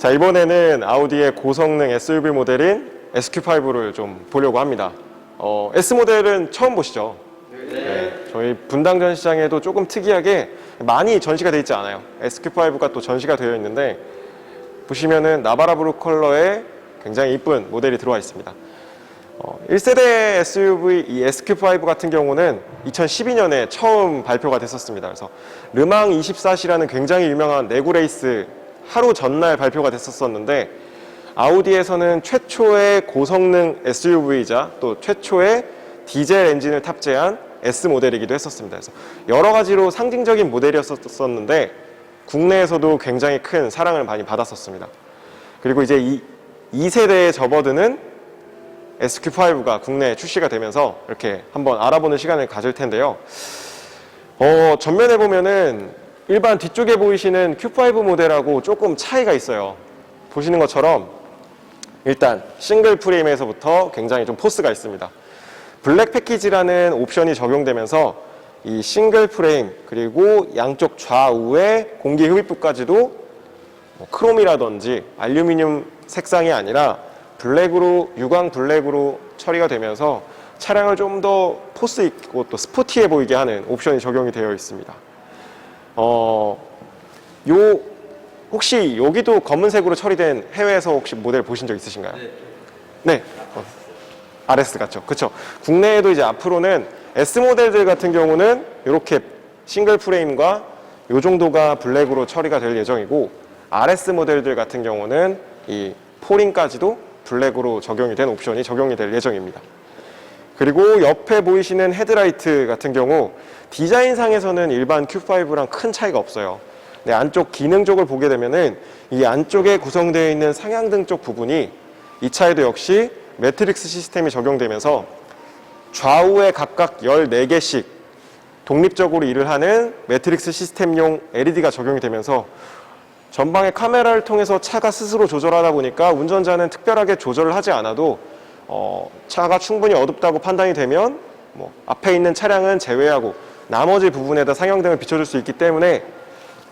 자, 이번에는 아우디의 고성능 SUV 모델인 SQ5를 좀 보려고 합니다. S 모델은 처음 보시죠? 네. 저희 분당 전시장에도 조금 특이하게 많이 전시가 되어 있지 않아요. SQ5가 또 전시가 되어 있는데 보시면은 나바라 브루 컬러의 굉장히 이쁜 모델이 들어와 있습니다. 1세대 SUV 이 SQ5 같은 경우는 2012년에 처음 발표가 됐었습니다. 그래서 르망 24시라는 굉장히 유명한 내구 레이스 하루 전날 발표가 됐었는데 아우디에서는 최초의 고성능 SUV이자 또 최초의 디젤 엔진을 탑재한 S 모델이기도 했었습니다. 그래서 여러 가지로 상징적인 모델이었었는데 국내에서도 굉장히 큰 사랑을 많이 받았었습니다. 그리고 이제 2세대에 접어드는 SQ5가 국내에 출시가 되면서 이렇게 한번 알아보는 시간을 가질 텐데요. 전면에 보면은 일반 뒤쪽에 보이시는 Q5 모델하고 조금 차이가 있어요. 보시는 것처럼 일단 싱글 프레임에서부터 굉장히 좀 포스가 있습니다. 블랙 패키지라는 옵션이 적용되면서 이 싱글 프레임 그리고 양쪽 좌우의 공기 흡입부까지도 크롬이라든지 알루미늄 색상이 아니라 블랙으로, 유광 블랙으로 처리가 되면서 차량을 좀 더 포스 있고 또 스포티해 보이게 하는 옵션이 적용이 되어 있습니다. 혹시 여기도 검은색으로 처리된 해외에서 혹시 모델 보신 적 있으신가요? 네. RS 같죠. 그쵸. 국내에도 이제 앞으로는 S 모델들 같은 경우는 이렇게 싱글 프레임과 이 정도가 블랙으로 처리가 될 예정이고 RS 모델들 같은 경우는 이 포링까지도 블랙으로 적용이 된 옵션이 적용이 될 예정입니다. 그리고 옆에 보이시는 헤드라이트 같은 경우 디자인상에서는 일반 Q5랑 큰 차이가 없어요. 근데 안쪽 기능적을 보게 되면은 이 안쪽에 구성되어 있는 상향등 쪽 부분이 이 차에도 역시 매트릭스 시스템이 적용되면서 좌우에 각각 14개씩 독립적으로 일을 하는 매트릭스 시스템용 LED가 적용이 되면서 전방의 카메라를 통해서 차가 스스로 조절하다 보니까 운전자는 특별하게 조절을 하지 않아도 차가 충분히 어둡다고 판단이 되면 앞에 있는 차량은 제외하고 나머지 부분에다 상향등을 비춰줄 수 있기 때문에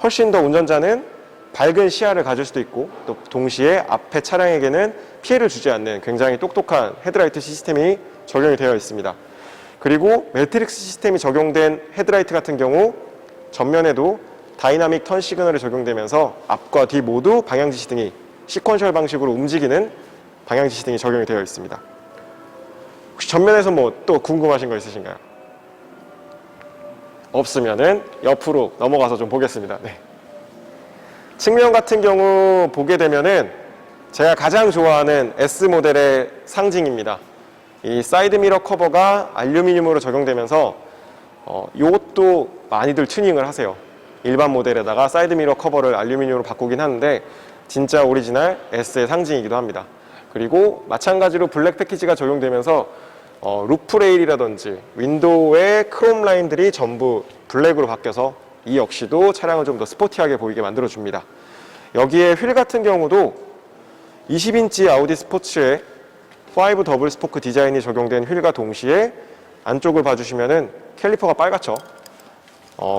훨씬 더 운전자는 밝은 시야를 가질 수도 있고 또 동시에 앞에 차량에게는 피해를 주지 않는 굉장히 똑똑한 헤드라이트 시스템이 적용이 되어 있습니다. 그리고 매트릭스 시스템이 적용된 헤드라이트 같은 경우 전면에도 다이나믹 턴 시그널이 적용되면서 앞과 뒤 모두 방향지시등이 시퀀셜 방식으로 움직이는 방향지시등이 적용이 되어 있습니다. 혹시 전면에서 또 궁금하신 거 있으신가요? 없으면은 옆으로 넘어가서 좀 보겠습니다. 네. 측면 같은 경우 보게 되면은 제가 가장 좋아하는 S 모델의 상징입니다. 이 사이드 미러 커버가 알루미늄으로 적용되면서 이것도 많이들 튜닝을 하세요. 일반 모델에다가 사이드 미러 커버를 알루미늄으로 바꾸긴 하는데 진짜 오리지널 S의 상징이기도 합니다. 그리고 마찬가지로 블랙 패키지가 적용되면서 루프 레일이라든지 윈도우의 크롬 라인들이 전부 블랙으로 바뀌어서 이 역시도 차량을 좀 더 스포티하게 보이게 만들어줍니다. 여기에 휠 같은 경우도 20인치 아우디 스포츠에 5 더블 스포크 디자인이 적용된 휠과 동시에 안쪽을 봐주시면은 캘리퍼가 빨갛죠.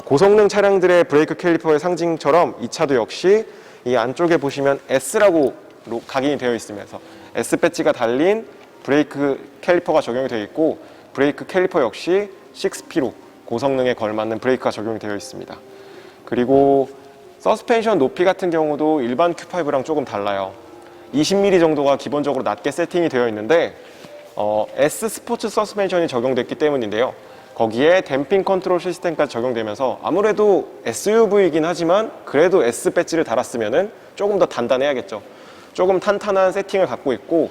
고성능 차량들의 브레이크 캘리퍼의 상징처럼 이 차도 역시 이 안쪽에 보시면 S라고 각인이 되어 있으면서 S 배지가 달린 브레이크 캘리퍼가 적용이 되어 있고 브레이크 캘리퍼 역시 6P로 고성능에 걸맞는 브레이크가 적용이 되어 있습니다. 그리고 서스펜션 높이 같은 경우도 일반 Q5랑 조금 달라요. 20mm 정도가 기본적으로 낮게 세팅이 되어 있는데 S 스포츠 서스펜션이 적용됐기 때문인데요. 거기에 댐핑 컨트롤 시스템까지 적용되면서 아무래도 SUV이긴 하지만 그래도 S 배지를 달았으면 조금 더 단단해야겠죠. 조금 탄탄한 세팅을 갖고 있고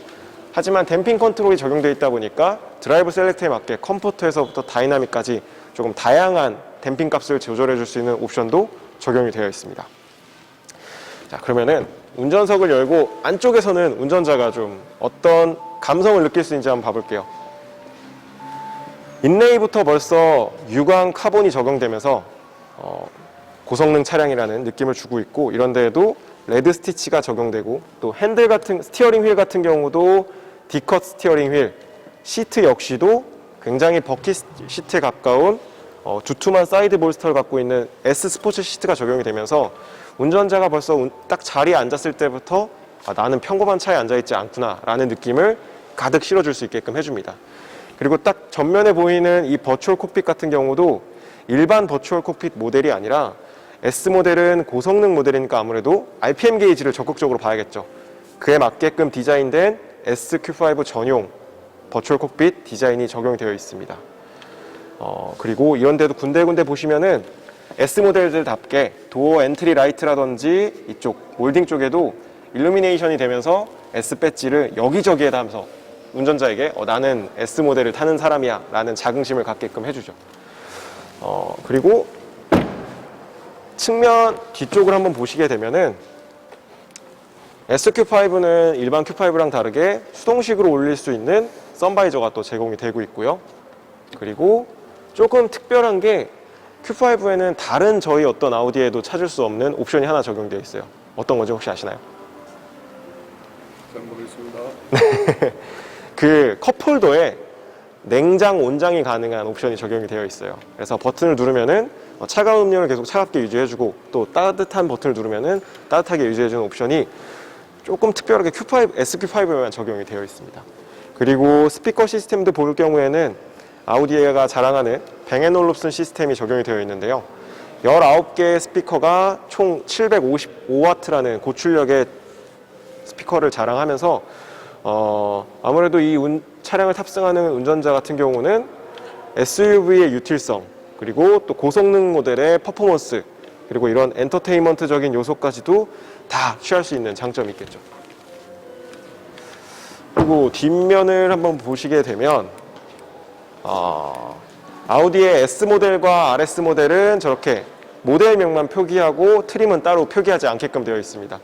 하지만 댐핑 컨트롤이 적용되어 있다 보니까 드라이브 셀렉트에 맞게 컴포트에서부터 다이나믹까지 조금 다양한 댐핑 값을 조절해 줄 수 있는 옵션도 적용이 되어 있습니다. 자, 그러면은 운전석을 열고 안쪽에서는 운전자가 좀 어떤 감성을 느낄 수 있는지 한번 봐볼게요. 인레이부터 벌써 유광 카본이 적용되면서 고성능 차량이라는 느낌을 주고 있고 이런 데에도 레드 스티치가 적용되고 또 핸들 같은 스티어링 휠 같은 경우도 D컷 스티어링 휠, 시트 역시도 굉장히 버킷 시트에 가까운 두툼한 사이드 볼스터를 갖고 있는 S 스포츠 시트가 적용이 되면서 운전자가 벌써 딱 자리에 앉았을 때부터 나는 평범한 차에 앉아있지 않구나 라는 느낌을 가득 실어줄 수 있게끔 해줍니다. 그리고 딱 전면에 보이는 이 버추얼 콕핏 같은 경우도 일반 버추얼 콕핏 모델이 아니라 S 모델은 고성능 모델이니까 아무래도 RPM 게이지를 적극적으로 봐야겠죠. 그에 맞게끔 디자인된 SQ5 전용 버추얼 콕핏 디자인이 적용이 되어 있습니다. 그리고 이런 데도 군데군데 보시면은 S 모델들답게 도어 엔트리 라이트라든지 이쪽 몰딩 쪽에도 일루미네이션이 되면서 S 배지를 여기저기에다 하면서 운전자에게 나는 S 모델을 타는 사람이야 라는 자긍심을 갖게끔 해주죠. 그리고 측면 뒤쪽을 한번 보시게 되면은 SQ5는 일반 Q5랑 다르게 수동식으로 올릴 수 있는 선바이저가 또 제공이 되고 있고요. 그리고 조금 특별한 게 Q5에는 다른 저희 어떤 아우디에도 찾을 수 없는 옵션이 하나 적용되어 있어요. 어떤 건지 혹시 아시나요? 잘 모르겠습니다. 그 컵홀더에 냉장, 온장이 가능한 옵션이 적용이 되어 있어요. 그래서 버튼을 누르면은 차가운 음료를 계속 차갑게 유지해주고 또 따뜻한 버튼을 누르면은 따뜻하게 유지해주는 옵션이 조금 특별하게 Q5, SQ5에만 적용이 되어 있습니다. 그리고 스피커 시스템도 볼 경우에는 아우디가 자랑하는 뱅앤올롭슨 시스템이 적용이 되어 있는데요. 19개의 스피커가 총 755W라는 고출력의 스피커를 자랑하면서 아무래도 이 차량을 탑승하는 운전자 같은 경우는 SUV의 유틸성 그리고 또 고성능 모델의 퍼포먼스 그리고 이런 엔터테인먼트적인 요소까지도 다 취할 수 있는 장점이 있겠죠. 그리고 뒷면을 한번 보시게 되면 아우디의 S 모델과 RS 모델은 저렇게 모델명만 표기하고 트림은 따로 표기하지 않게끔 되어 있습니다.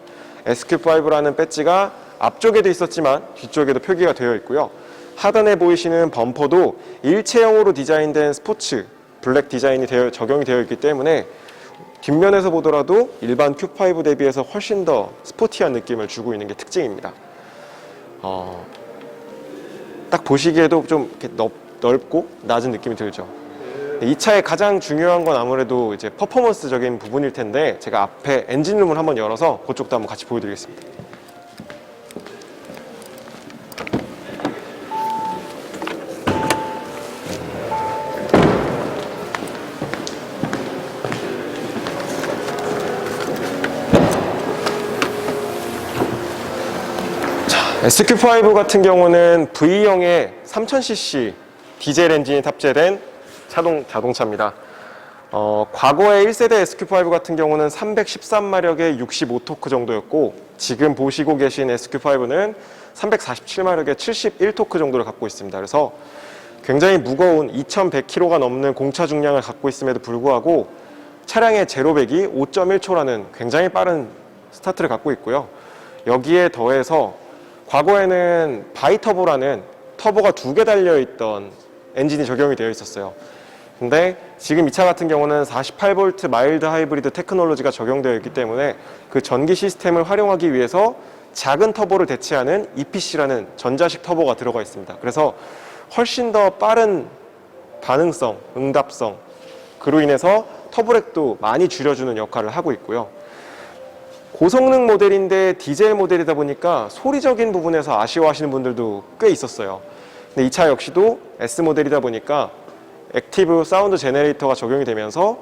SQ5라는 배지가 앞쪽에도 있었지만 뒤쪽에도 표기가 되어 있고요. 하단에 보이시는 범퍼도 일체형으로 디자인된 스포츠 블랙 디자인이 적용이 되어 있기 때문에 뒷면에서 보더라도 일반 Q5 대비해서 훨씬 더 스포티한 느낌을 주고 있는 게 특징입니다. 딱 보시기에도 좀 이렇게 넓고 낮은 느낌이 들죠. 이 차의 가장 중요한 건 아무래도 이제 퍼포먼스적인 부분일 텐데 제가 앞에 엔진룸을 한번 열어서 그쪽도 한번 같이 보여드리겠습니다. SQ5 같은 경우는 V형의 3000cc 디젤 엔진이 탑재된 자동차입니다. 과거의 1세대 SQ5 같은 경우는 313마력의 65토크 정도였고 지금 보시고 계신 SQ5는 347마력의 71토크 정도를 갖고 있습니다. 그래서 굉장히 무거운 2100kg가 넘는 공차 중량을 갖고 있음에도 불구하고 차량의 제로백이 5.1초라는 굉장히 빠른 스타트를 갖고 있고요. 여기에 더해서 과거에는 바이터보라는 터보가 2개 달려있던 엔진이 적용이 되어 있었어요. 근데 지금 이 차 같은 경우는 48V 마일드 하이브리드 테크놀로지가 적용되어 있기 때문에 그 전기 시스템을 활용하기 위해서 작은 터보를 대체하는 EPC라는 전자식 터보가 들어가 있습니다. 그래서 훨씬 더 빠른 반응성, 응답성, 그로 인해서 터보렉도 많이 줄여주는 역할을 하고 있고요. 고성능 모델인데 디젤 모델이다 보니까 소리적인 부분에서 아쉬워하시는 분들도 꽤 있었어요. 근데 이 차 역시도 S 모델이다 보니까 액티브 사운드 제너레이터가 적용이 되면서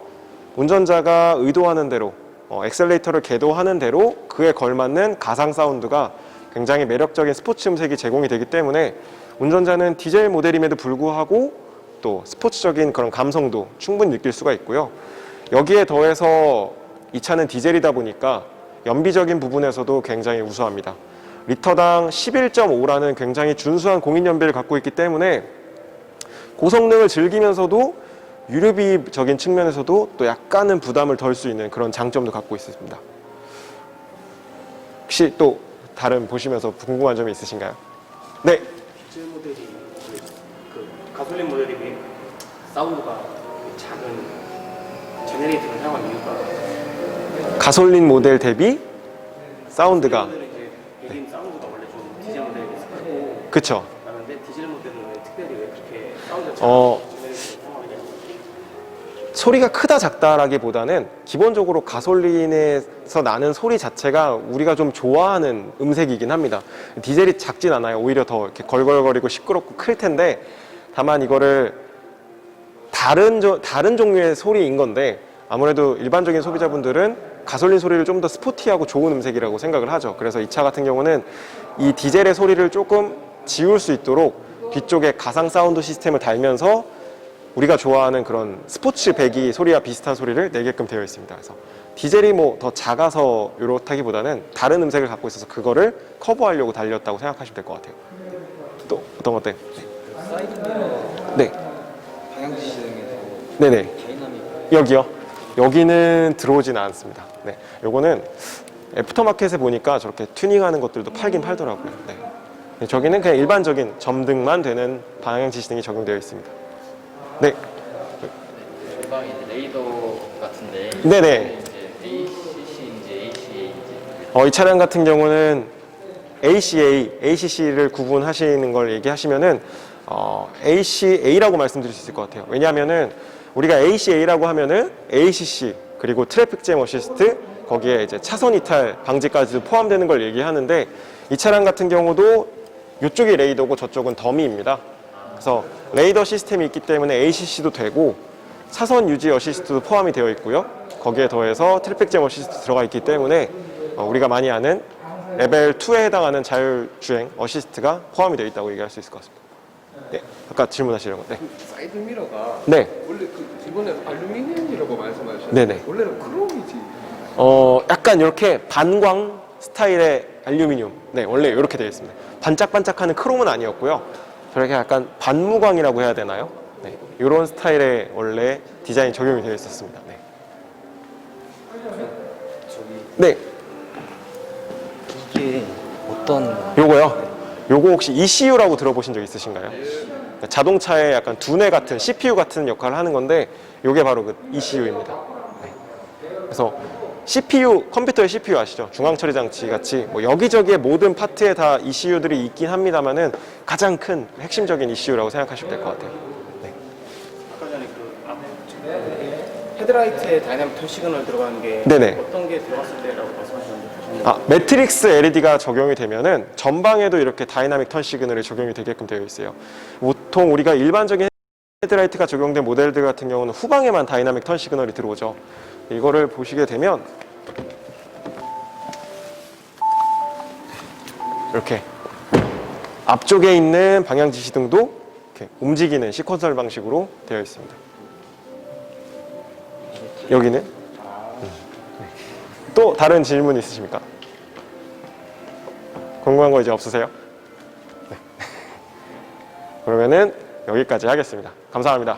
운전자가 의도하는 대로 엑셀레이터를 계도하는 대로 그에 걸맞는 가상 사운드가 굉장히 매력적인 스포츠 음색이 제공이 되기 때문에 운전자는 디젤 모델임에도 불구하고 또 스포츠적인 그런 감성도 충분히 느낄 수가 있고요. 여기에 더해서 이 차는 디젤이다 보니까 연비적인 부분에서도 굉장히 우수합니다. 리터당 11.5라는 굉장히 준수한 공인 연비를 갖고 있기 때문에 고성능을 즐기면서도 유류비적인 측면에서도 또 약간은 부담을 덜 수 있는 그런 장점도 갖고 있습니다. 혹시 또 다른 보시면서 궁금한 점이 있으신가요? 네. 디젤 모델이 그 가솔린 모델에 비해 사운드가 작은 제네레이터를 사용한 이유가 가솔린 모델 대비 사운드가 이제 배긴 사운드가 원래 좀 디젤 모델에 비해서 크고 그쵸. 나는데 디젤 모델은 왜 특별히 왜 그렇게 사운드가 소리가 크다 작다라기보다는 기본적으로 가솔린에서 나는 소리 자체가 우리가 좀 좋아하는 음색이긴 합니다. 디젤이 작진 않아요. 오히려 더 이렇게 걸걸거리고 시끄럽고 클 텐데, 다만 이거를 다른 종류의 소리인 건데, 아무래도 일반적인 소비자분들은 가솔린 소리를 좀 더 스포티하고 좋은 음색이라고 생각을 하죠. 그래서 이 차 같은 경우는 이 디젤의 소리를 조금 지울 수 있도록 뒤쪽에 가상 사운드 시스템을 달면서 우리가 좋아하는 그런 스포츠 배기 소리와 비슷한 소리를 내게끔 되어 있습니다. 그래서 디젤이 뭐 더 작아서 이렇다기보다는 다른 음색을 갖고 있어서 그거를 커버하려고 달렸다고 생각하시면 될 것 같아요. 또 어떤 것 같아요? 네. 방향 지시등에서 네네. 다이나믹 여기요. 여기는 들어오진 않습니다. 네. 요거는 애프터마켓에 보니까 저렇게 튜닝하는 것들도 팔긴 팔더라고요. 네. 네, 저기는 그냥 일반적인 점등만 되는 방향 지시등이 적용되어 있습니다. 네. 전방에 이제 레이더 같은데 네네. 이제 ACC인지 ACA인지 이 차량 같은 경우는 ACC를 구분하시는 걸 얘기하시면은 ACA라고 말씀드릴 수 있을 것 같아요. 왜냐하면은 우리가 ACA라고 하면은 ACC 그리고 트래픽 잼 어시스트 거기에 이제 차선 이탈 방지까지도 포함되는 걸 얘기하는데, 이 차량 같은 경우도 이쪽이 레이더고 저쪽은 더미입니다. 그래서 레이더 시스템이 있기 때문에 ACC도 되고 차선 유지 어시스트도 포함이 되어 있고요. 거기에 더해서 트래픽 잼 어시스트 들어가 있기 때문에 우리가 많이 아는 레벨 2에 해당하는 자율주행 어시스트가 포함이 되어 있다고 얘기할 수 있을 것 같습니다. 네, 아까 질문하시려고. 네. 사이드 미러가 네. 원래 그 이번에 알루미늄이라고 말씀하셨는데 네네. 원래는 크롬이지. 약간 이렇게 반광 스타일의 알루미늄. 네, 원래 이렇게 되어 있습니다. 반짝반짝하는 크롬은 아니었고요. 저렇게 약간 반무광이라고 해야 되나요? 네, 이런 스타일의 원래 디자인 적용이 되어 있었습니다. 네. 네, 이게 어떤 요거요. 요거 혹시 ECU라고 들어보신 적 있으신가요? 자동차의 약간 두뇌 같은 CPU 같은 역할을 하는 건데, 요게 바로 그 ECU입니다. 네. 그래서 CPU, 컴퓨터의 CPU 아시죠? 중앙처리 장치 같이 뭐 여기저기의 모든 파트에 다 ECU들이 있긴 합니다만은 가장 큰 핵심적인 ECU라고 생각하시면 될 것 같아요. 네. 아까 전에 헤드라이트에 다이나믹 턴 시그널 들어가는 게 네네. 어떤 게 들어갔을 때라고 말씀하셨는데 매트릭스 LED가 적용이 되면은 전방에도 이렇게 다이나믹 턴 시그널이 적용이 되게끔 되어 있어요. 보통 우리가 일반적인 헤드라이트가 적용된 모델들 같은 경우는 후방에만 다이나믹 턴 시그널이 들어오죠. 이거를 보시게 되면 이렇게 앞쪽에 있는 방향 지시등도 이렇게 움직이는 시퀀설 방식으로 되어 있습니다. 여기는 또 다른 질문 있으십니까? 궁금한 거 이제 없으세요? 네. 그러면은 여기까지 하겠습니다. 감사합니다.